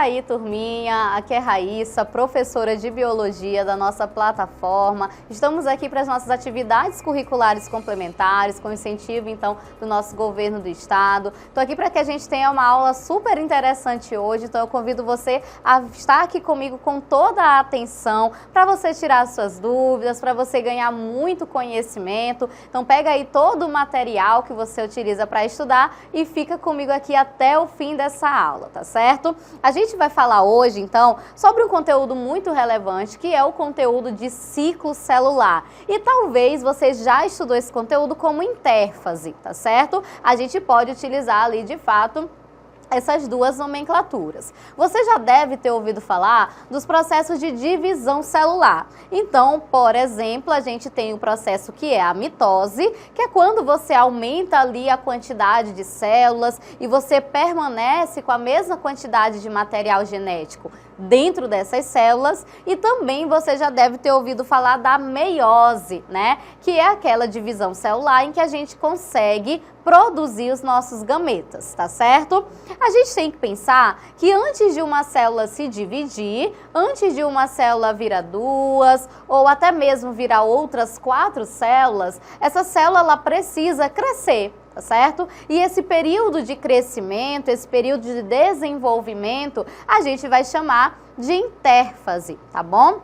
aí, turminha, aqui é Raíssa, professora de Biologia da nossa plataforma. Estamos aqui para as nossas atividades curriculares complementares, com incentivo, então, do nosso governo do estado. Estou aqui para que a gente tenha uma aula super interessante hoje, então eu convido você a estar aqui comigo com toda a atenção, para você tirar suas dúvidas, para você ganhar muito conhecimento. Então pega aí todo o material que você utiliza para estudar e fica comigo aqui até o fim dessa aula, tá certo? A gente vai falar hoje, então, sobre um conteúdo muito relevante, que é o conteúdo de ciclo celular. E talvez você já estudou esse conteúdo como intérfase, tá certo? A gente pode utilizar ali, de fato, essas duas nomenclaturas. Você já deve ter ouvido falar dos processos de divisão celular. Então, por exemplo, a gente tem o processo que é a mitose, que é quando você aumenta ali a quantidade de células e você permanece com a mesma quantidade de material genético dentro dessas células. E também você já deve ter ouvido falar da meiose, né? Que é aquela divisão celular em que a gente consegue produzir os nossos gametas, tá certo? A gente tem que pensar que antes de uma célula se dividir, antes de uma célula virar duas, ou até mesmo virar outras 4 células, essa célula ela precisa crescer, tá certo? E esse período de crescimento, esse período de desenvolvimento, a gente vai chamar de intérfase, tá bom?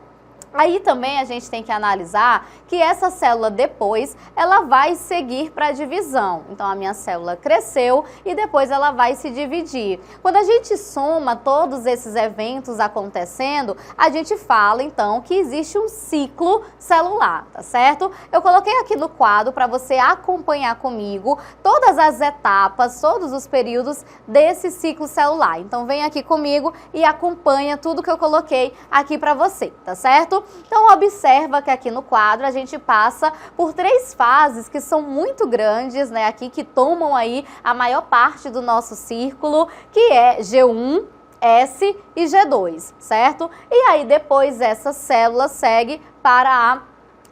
Aí também a gente tem que analisar que essa célula depois, ela vai seguir para a divisão. Então a minha célula cresceu e depois ela vai se dividir. Quando a gente soma todos esses eventos acontecendo, a gente fala então que existe um ciclo celular, tá certo? Eu coloquei aqui no quadro para você acompanhar comigo todas as etapas, todos os períodos desse ciclo celular. Então vem aqui comigo e acompanha tudo que eu coloquei aqui para você, tá certo? Então observa que aqui no quadro a gente passa por 3 fases que são muito grandes, né, aqui que tomam aí a maior parte do nosso círculo, que é G1, S e G2, certo? E aí depois essa célula segue para a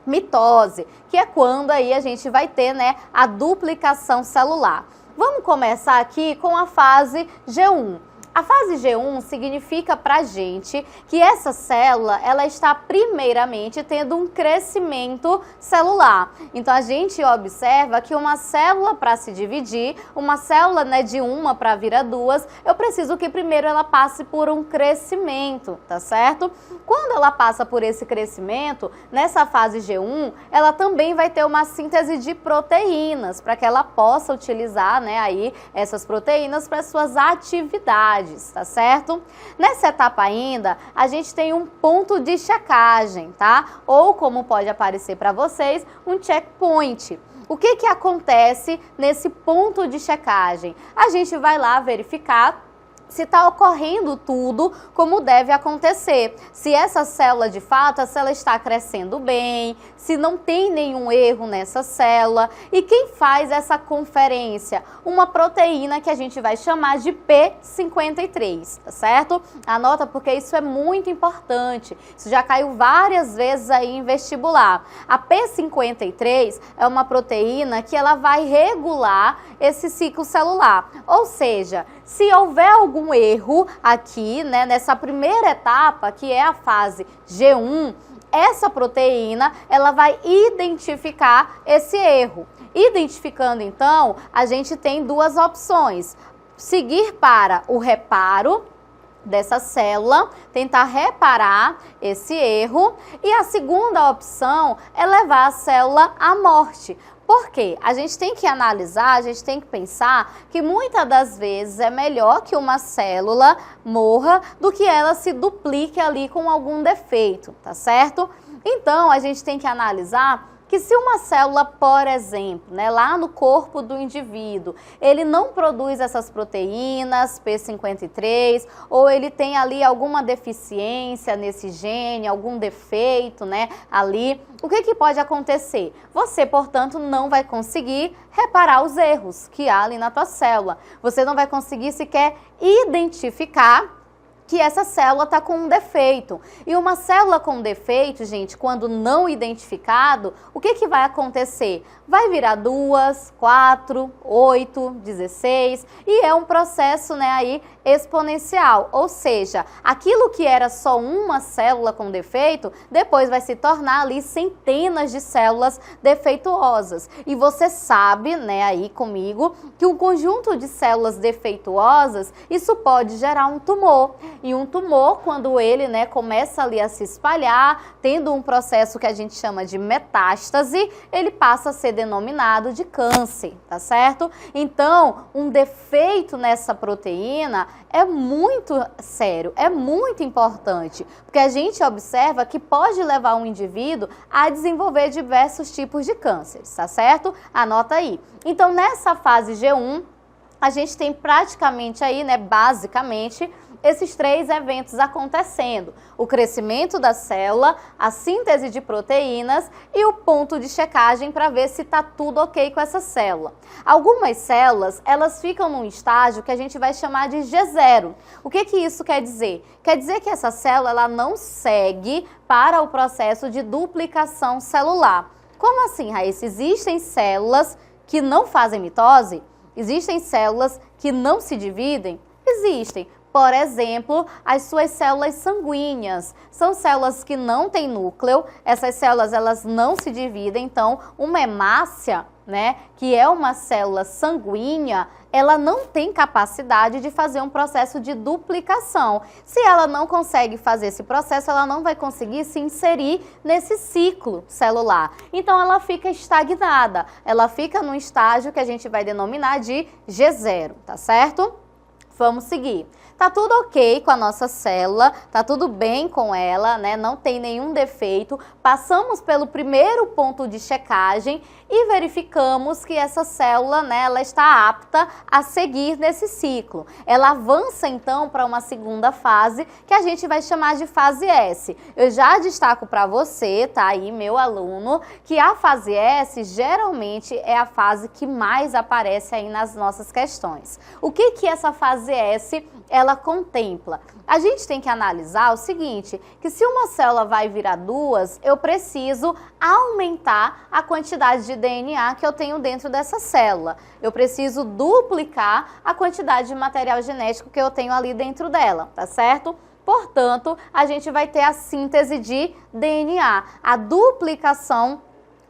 mitose, que é quando aí a gente vai ter, né, a duplicação celular. Vamos começar aqui com a fase G1. A fase G1 significa pra gente que essa célula, ela está primeiramente tendo um crescimento celular. Então a gente observa que uma célula para se dividir, uma célula, né, de uma para virar 2, eu preciso que primeiro ela passe por um crescimento, tá certo? Quando ela passa por esse crescimento, nessa fase G1, ela também vai ter uma síntese de proteínas, para que ela possa utilizar, né, aí essas proteínas para suas atividades. Tá certo? Nessa etapa ainda, a gente tem um ponto de checagem, tá? Ou como pode aparecer para vocês, um checkpoint. O que que acontece nesse ponto de checagem? A gente vai lá verificar se está ocorrendo tudo como deve acontecer. Se essa célula, de fato, a célula está crescendo bem, se não tem nenhum erro nessa célula. E quem faz essa conferência? Uma proteína que a gente vai chamar de P53, tá certo? Anota porque isso é muito importante. Isso já caiu várias vezes aí em vestibular. A P53 é uma proteína que ela vai regular esse ciclo celular. Ou seja, se houver algum erro aqui, né, nessa primeira etapa, que é a fase G1, essa proteína, ela vai identificar esse erro. Identificando, então, a gente tem 2 opções. Seguir para o reparo dessa célula, tentar reparar esse erro. E a segunda opção é levar a célula à morte. Por quê? A gente tem que analisar, a gente tem que pensar que muitas das vezes é melhor que uma célula morra do que ela se duplique ali com algum defeito, tá certo? Então, a gente tem que analisar que se uma célula, por exemplo, né, lá no corpo do indivíduo, ele não produz essas proteínas P53, ou ele tem ali alguma deficiência nesse gene, algum defeito, né, ali, o que que pode acontecer? Você, portanto, não vai conseguir reparar os erros que há ali na tua célula. Você não vai conseguir sequer identificar que essa célula está com um defeito. E uma célula com defeito, gente, quando não identificado, o que vai acontecer? Vai virar 2, 4, 8, 16 e é um processo, né, aí exponencial. Ou seja, aquilo que era só uma célula com defeito, depois vai se tornar ali centenas de células defeituosas. E você sabe, né, aí comigo, que um conjunto de células defeituosas, isso pode gerar um tumor. E um tumor, quando ele, né, começa ali a se espalhar, tendo um processo que a gente chama de metástase, ele passa a ser denominado de câncer, tá certo? Então, um defeito nessa proteína é muito sério, é muito importante, porque a gente observa que pode levar um indivíduo a desenvolver diversos tipos de cânceres, tá certo? Anota aí. Então, nessa fase G1, a gente tem praticamente aí, né, basicamente, esses 3 eventos acontecendo: o crescimento da célula, a síntese de proteínas e o ponto de checagem para ver se está tudo ok com essa célula. Algumas células, elas ficam num estágio que a gente vai chamar de G0. O que isso quer dizer? Quer dizer que essa célula ela não segue para o processo de duplicação celular. Como assim, Raíssa? Existem células que não fazem mitose? Existem células que não se dividem? Existem. Por exemplo, as suas células sanguíneas. São células que não têm núcleo, essas células elas não se dividem, então uma hemácia, né, que é uma célula sanguínea, ela não tem capacidade de fazer um processo de duplicação. Se ela não consegue fazer esse processo, ela não vai conseguir se inserir nesse ciclo celular. Então ela fica estagnada, ela fica num estágio que a gente vai denominar de G0, tá certo? Vamos seguir. Tá tudo ok com a nossa célula, tá tudo bem com ela, né? Não tem nenhum defeito. Passamos pelo primeiro ponto de checagem e verificamos que essa célula, né, ela está apta a seguir nesse ciclo. Ela avança então para uma segunda fase que a gente vai chamar de fase S. Eu já destaco para você, tá aí, meu aluno, que a fase S geralmente é a fase que mais aparece aí nas nossas questões. O que essa fase S ela contempla? A gente tem que analisar o seguinte, que se uma célula vai virar 2, eu preciso aumentar a quantidade de DNA que eu tenho dentro dessa célula. Eu preciso duplicar a quantidade de material genético que eu tenho ali dentro dela, tá certo? Portanto, a gente vai ter a síntese de DNA, a duplicação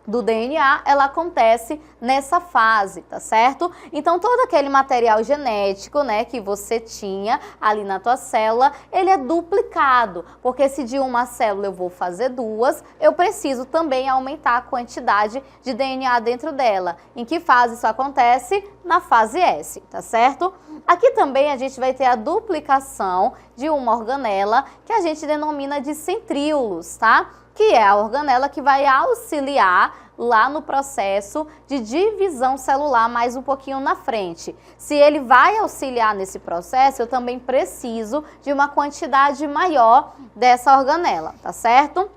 do DNA, ela acontece nessa fase, tá certo? Então, todo aquele material genético, né, que você tinha ali na tua célula, ele é duplicado, porque se de uma célula eu vou fazer 2, eu preciso também aumentar a quantidade de DNA dentro dela. Em que fase isso acontece? Na fase S, tá certo? Aqui também a gente vai ter a duplicação de uma organela que a gente denomina de centríolos, tá? Que é a organela que vai auxiliar lá no processo de divisão celular mais um pouquinho na frente. Se ele vai auxiliar nesse processo, eu também preciso de uma quantidade maior dessa organela, tá certo?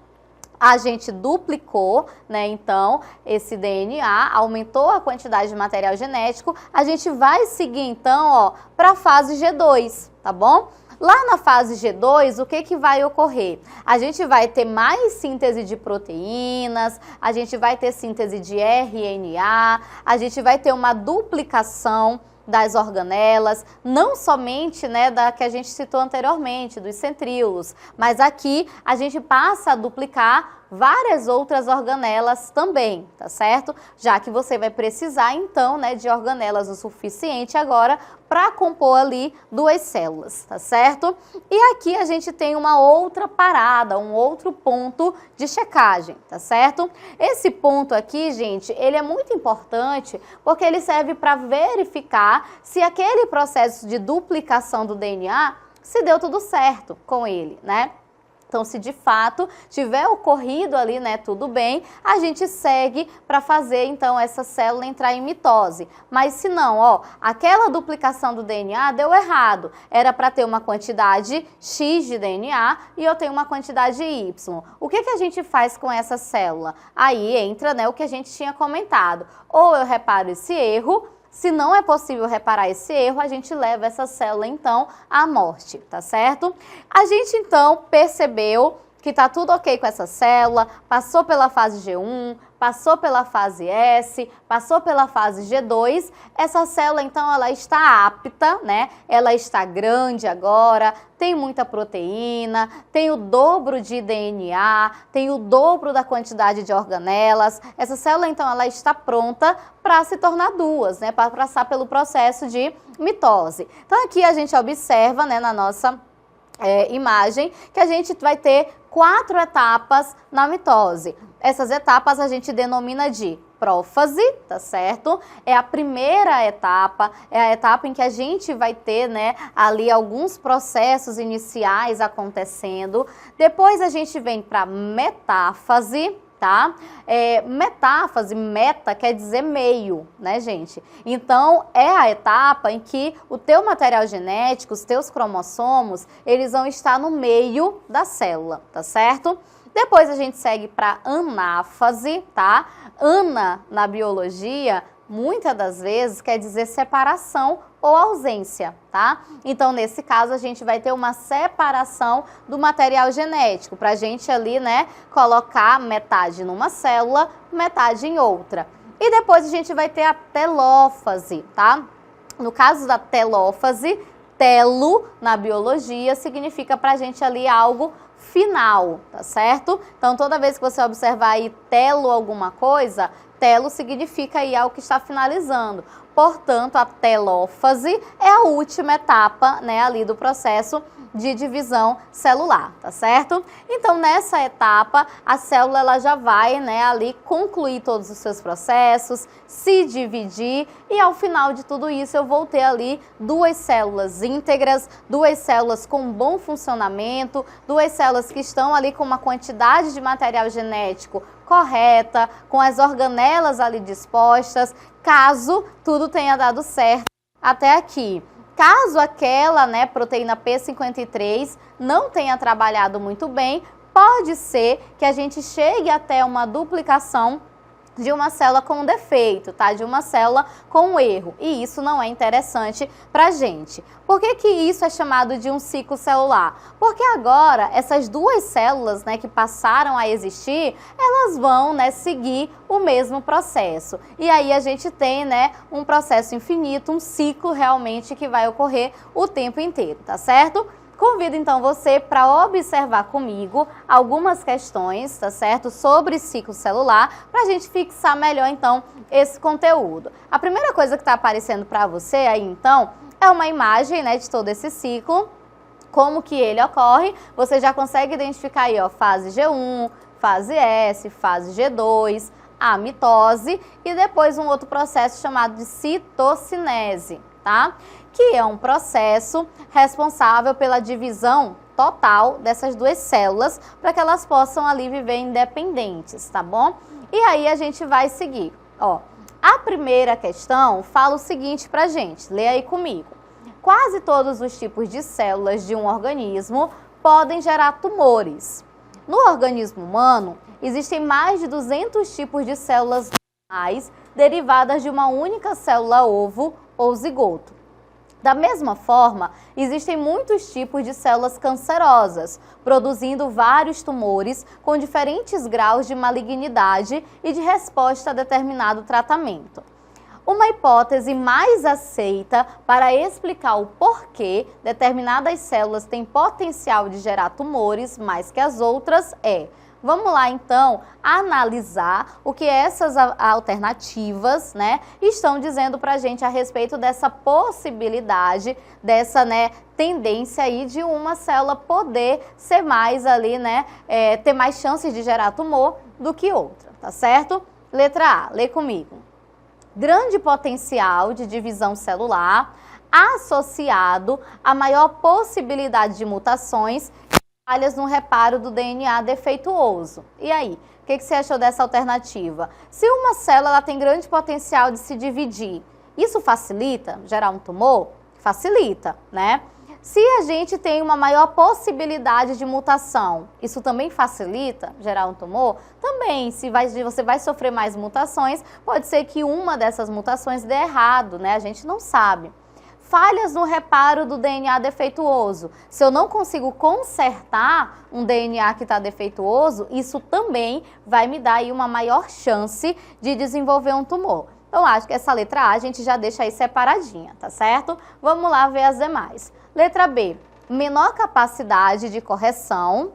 A gente duplicou, né, então, esse DNA, aumentou a quantidade de material genético, a gente vai seguir, então, ó, para a fase G2, tá bom? Lá na fase G2, o que vai ocorrer? A gente vai ter mais síntese de proteínas, a gente vai ter síntese de RNA, a gente vai ter uma duplicação das organelas, não somente, né, da que a gente citou anteriormente, dos centríolos, mas aqui a gente passa a duplicar várias outras organelas também, tá certo? Já que você vai precisar, então, né, de organelas o suficiente agora para compor ali 2 células, tá certo? E aqui a gente tem uma outra parada, um outro ponto de checagem, tá certo? Esse ponto aqui, gente, ele é muito importante porque ele serve para verificar se aquele processo de duplicação do DNA se deu tudo certo com ele, né? Então, se de fato tiver ocorrido ali, né, tudo bem, a gente segue para fazer, então, essa célula entrar em mitose. Mas se não, ó, aquela duplicação do DNA deu errado. Era para ter uma quantidade X de DNA e eu tenho uma quantidade Y. O que a gente faz com essa célula? Aí entra, né, o que a gente tinha comentado. Ou eu reparo esse erro, Se não é possível reparar esse erro, a gente leva essa célula, então, à morte, tá certo? A gente, então, percebeu que tá tudo ok com essa célula, passou pela fase G1, passou pela fase S, passou pela fase G2, essa célula, então, ela está apta, né? Ela está grande agora, tem muita proteína, tem o dobro de DNA, tem o dobro da quantidade de organelas. Essa célula, então, ela está pronta para se tornar duas, né? Para passar pelo processo de mitose. Então, aqui a gente observa, né, na nossa imagem, que a gente vai ter 4 etapas na mitose. Essas etapas a gente denomina de prófase, tá certo? É a primeira etapa, é a etapa em que a gente vai ter, né, ali alguns processos iniciais acontecendo. Depois a gente vem para metáfase, tá? Metáfase, meta quer dizer meio, né, gente? Então, é a etapa em que o teu material genético, os teus cromossomos, eles vão estar no meio da célula, tá certo? Depois a gente segue para anáfase, tá? Ana, na biologia, muitas das vezes quer dizer separação ou ausência, tá? Então, nesse caso, a gente vai ter uma separação do material genético, para a gente ali, né, colocar metade numa célula, metade em outra. E depois a gente vai ter a telófase, tá? No caso da telófase, telo, na biologia, significa para a gente ali algo final, tá certo? Então, toda vez que você observar aí telo alguma coisa, telo significa aí algo que está finalizando. Portanto, a telófase é a última etapa, né, ali do processo de divisão celular, tá certo? Então, nessa etapa, a célula ela já vai, né, ali concluir todos os seus processos, se dividir e ao final de tudo isso eu vou ter ali 2 células íntegras, 2 células com bom funcionamento, 2 células que estão ali com uma quantidade de material genético correta, com as organelas ali dispostas, caso tudo tenha dado certo até aqui. Caso aquela, né, proteína P53 não tenha trabalhado muito bem, pode ser que a gente chegue até uma duplicação de uma célula com defeito, tá? De uma célula com erro. E isso não é interessante pra gente. Por que que isso é chamado de um ciclo celular? Porque agora essas 2 células, né, que passaram a existir, elas vão, né, seguir o mesmo processo. E aí a gente tem, né, um processo infinito, um ciclo realmente que vai ocorrer o tempo inteiro, tá certo? Convido então você para observar comigo algumas questões, tá certo? Sobre ciclo celular, para a gente fixar melhor então esse conteúdo. A primeira coisa que está aparecendo para você aí então é uma imagem, né, de todo esse ciclo, como que ele ocorre. Você já consegue identificar aí, ó, fase G1, fase S, fase G2, a mitose e depois um outro processo chamado de citocinese, tá? Que é um processo responsável pela divisão total dessas 2 células para que elas possam ali viver independentes, tá bom? E aí a gente vai seguir, ó. A primeira questão fala o seguinte pra gente, lê aí comigo. Quase todos os tipos de células de um organismo podem gerar tumores. No organismo humano, existem mais de 200 tipos de células normais derivadas de uma única célula ovo ou zigoto. Da mesma forma, existem muitos tipos de células cancerosas, produzindo vários tumores com diferentes graus de malignidade e de resposta a determinado tratamento. Uma hipótese mais aceita para explicar o porquê determinadas células têm potencial de gerar tumores mais que as outras é: vamos lá, então, analisar o que essas alternativas, né, estão dizendo para a gente a respeito dessa possibilidade, dessa, né, tendência aí de uma célula poder ser mais ali, né, ter mais chances de gerar tumor do que outra, tá certo? Letra A, lê comigo. Grande potencial de divisão celular associado a maior possibilidade de mutações falhas no reparo do DNA defeituoso. E aí, o que você achou dessa alternativa? Se uma célula ela tem grande potencial de se dividir, isso facilita gerar um tumor? Facilita, né? Se a gente tem uma maior possibilidade de mutação, isso também facilita gerar um tumor? Também, se você vai sofrer mais mutações, pode ser que uma dessas mutações dê errado, né? A gente não sabe. Falhas no reparo do DNA defeituoso. Se eu não consigo consertar um DNA que está defeituoso, isso também vai me dar aí uma maior chance de desenvolver um tumor. Então, acho que essa letra A a gente já deixa aí separadinha, tá certo? Vamos lá ver as demais. Letra B, menor capacidade de correção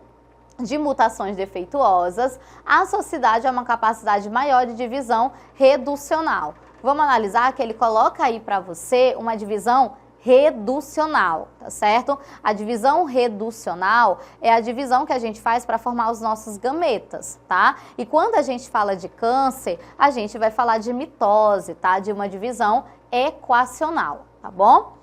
de mutações defeituosas, associada a uma capacidade maior de divisão reducional. Vamos analisar que ele coloca aí para você uma divisão reducional, tá certo? A divisão reducional é a divisão que a gente faz para formar os nossos gametas, tá? E quando a gente fala de câncer, a gente vai falar de mitose, tá? De uma divisão equacional, tá bom?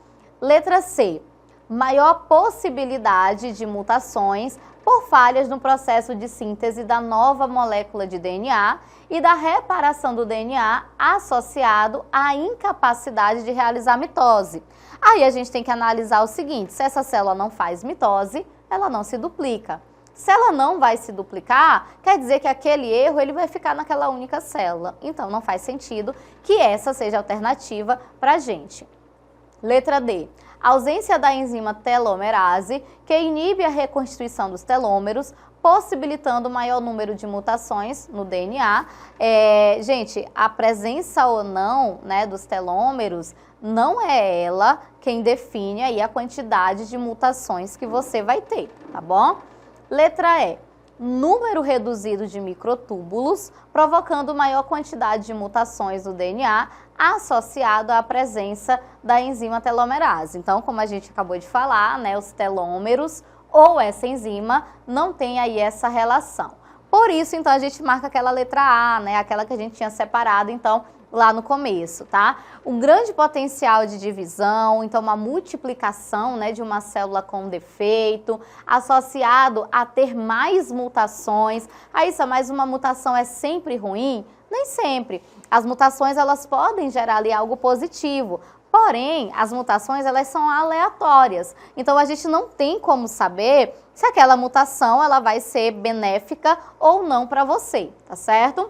Letra C, maior possibilidade de mutações por falhas no processo de síntese da nova molécula de DNA e da reparação do DNA associado à incapacidade de realizar mitose. Aí a gente tem que analisar o seguinte, se essa célula não faz mitose, ela não se duplica. Se ela não vai se duplicar, quer dizer que aquele erro ele vai ficar naquela única célula. Então não faz sentido que essa seja a alternativa para a gente. Letra D. Ausência da enzima telomerase, que inibe a reconstituição dos telômeros, possibilitando maior número de mutações no DNA. Gente, a presença ou não, né, dos telômeros não é ela quem define aí a quantidade de mutações que você vai ter, tá bom? Letra E. Número reduzido de microtúbulos, provocando maior quantidade de mutações no DNA, associado à presença da enzima telomerase. Então, como a gente acabou de falar, né, os telômeros ou essa enzima não tem aí essa relação. Por isso, então, a gente marca aquela letra A, né, aquela que a gente tinha separado, então, lá no começo, tá? Um grande potencial de divisão, então uma multiplicação, né, de uma célula com defeito, associado a ter mais mutações. Aí, mas uma mutação é sempre ruim? Nem sempre. As mutações, elas podem gerar ali algo positivo. Porém, as mutações, elas são aleatórias. Então, a gente não tem como saber se aquela mutação, ela vai ser benéfica ou não para você, tá certo?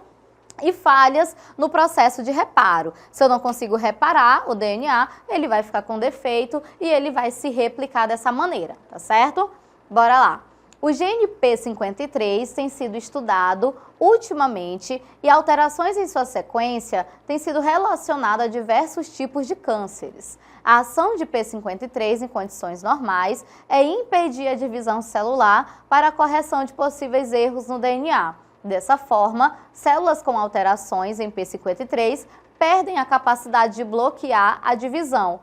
E falhas no processo de reparo. Se eu não consigo reparar o DNA, ele vai ficar com defeito e ele vai se replicar dessa maneira, tá certo? Bora lá. O gene P53 tem sido estudado ultimamente e alterações em sua sequência têm sido relacionadas a diversos tipos de cânceres. A ação de P53 em condições normais é impedir a divisão celular para a correção de possíveis erros no DNA. Dessa forma, células com alterações em P53 perdem a capacidade de bloquear a divisão,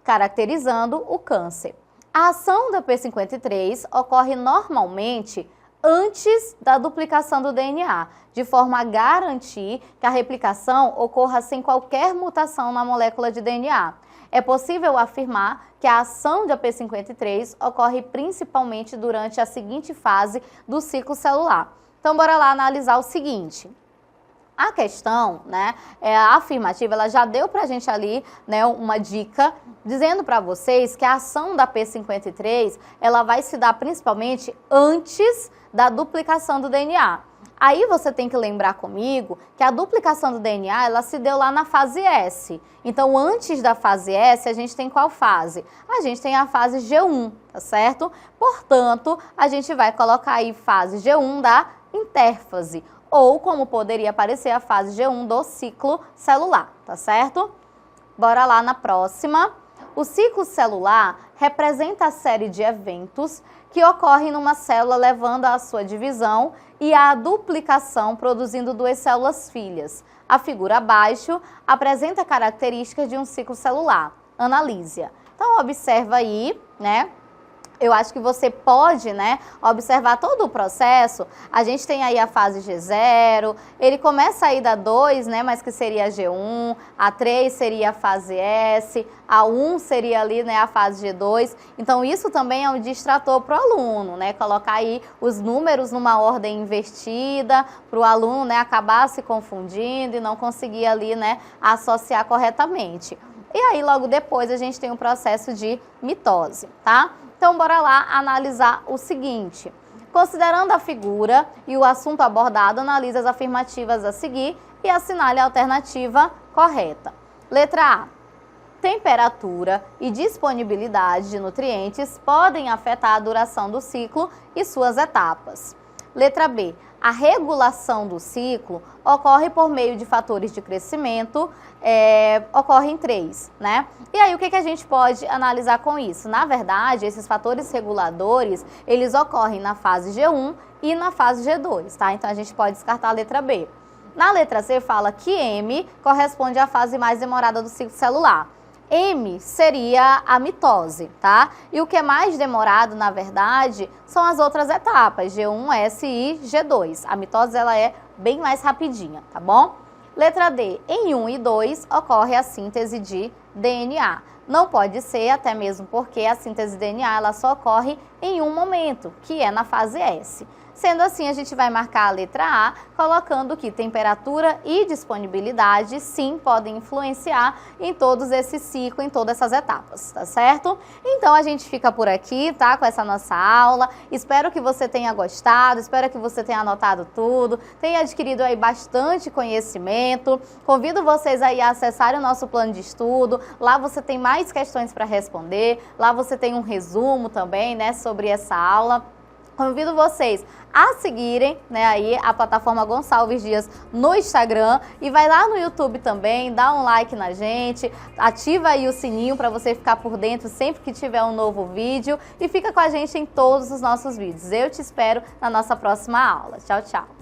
caracterizando o câncer. A ação da P53 ocorre normalmente antes da duplicação do DNA, de forma a garantir que a replicação ocorra sem qualquer mutação na molécula de DNA. É possível afirmar que a ação da P53 ocorre principalmente durante a seguinte fase do ciclo celular. Então, bora lá analisar o seguinte. A questão, né, a afirmativa, ela já deu pra gente ali, né, uma dica, dizendo para vocês que a ação da P53, ela vai se dar principalmente antes da duplicação do DNA. Aí você tem que lembrar comigo que a duplicação do DNA, ela se deu lá na fase S. Então, antes da fase S, a gente tem qual fase? A gente tem a fase G1, tá certo? Portanto, a gente vai colocar aí fase G1 da intérfase, ou como poderia aparecer a fase G1 do ciclo celular, tá certo? Bora lá na próxima. O ciclo celular representa a série de eventos que ocorrem numa célula levando à sua divisão e à duplicação, produzindo duas células filhas. A figura abaixo apresenta características de um ciclo celular. Analise-a. Então, observa aí, né? Eu acho que você pode, né, observar todo o processo. A gente tem aí a fase G0, ele começa aí da 2, né, mas que seria a G1, a 3 seria a fase S, a 1 seria ali, né, a fase G2. Então, isso também é um distrator para o aluno, né, colocar aí os números numa ordem invertida, para o aluno, né, acabar se confundindo e não conseguir ali, né, associar corretamente. e aí logo depois a gente tem o processo de mitose, tá? Então bora lá analisar o seguinte. Considerando a figura e o assunto abordado, analise as afirmativas a seguir e assinale a alternativa correta. Letra A. Temperatura e disponibilidade de nutrientes podem afetar a duração do ciclo e suas etapas. Letra B. A regulação do ciclo ocorre por meio de fatores de crescimento, ocorrem 3, né? E aí o que a gente pode analisar com isso? Na verdade, esses fatores reguladores, eles ocorrem na fase G1 e na fase G2, tá? Então a gente pode descartar a letra B. Na letra C fala que M corresponde à fase mais demorada do ciclo celular. M seria a mitose, tá? E o que é mais demorado, na verdade, são as outras etapas, G1, S e G2. A mitose, ela é bem mais rapidinha, tá bom? Letra D. Em 1 e 2 ocorre a síntese de DNA. Não pode ser, até mesmo porque a síntese de DNA, ela só ocorre em um momento, que é na fase S. Sendo assim, a gente vai marcar a letra A, colocando que temperatura e disponibilidade, sim, podem influenciar em todos esse ciclo, em todas essas etapas, tá certo? Então, a gente fica por aqui, tá, com essa nossa aula. Espero que você tenha gostado, espero que você tenha anotado tudo, tenha adquirido aí bastante conhecimento. Convido vocês aí a acessarem o nosso plano de estudo. Lá você tem mais questões para responder, lá você tem um resumo também, né, sobre essa aula. Convido vocês a seguirem, né, aí a plataforma Gonçalves Dias no Instagram e vai lá no YouTube também, dá um like na gente, ativa aí o sininho para você ficar por dentro sempre que tiver um novo vídeo e fica com a gente em todos os nossos vídeos. Eu te espero na nossa próxima aula. Tchau, tchau!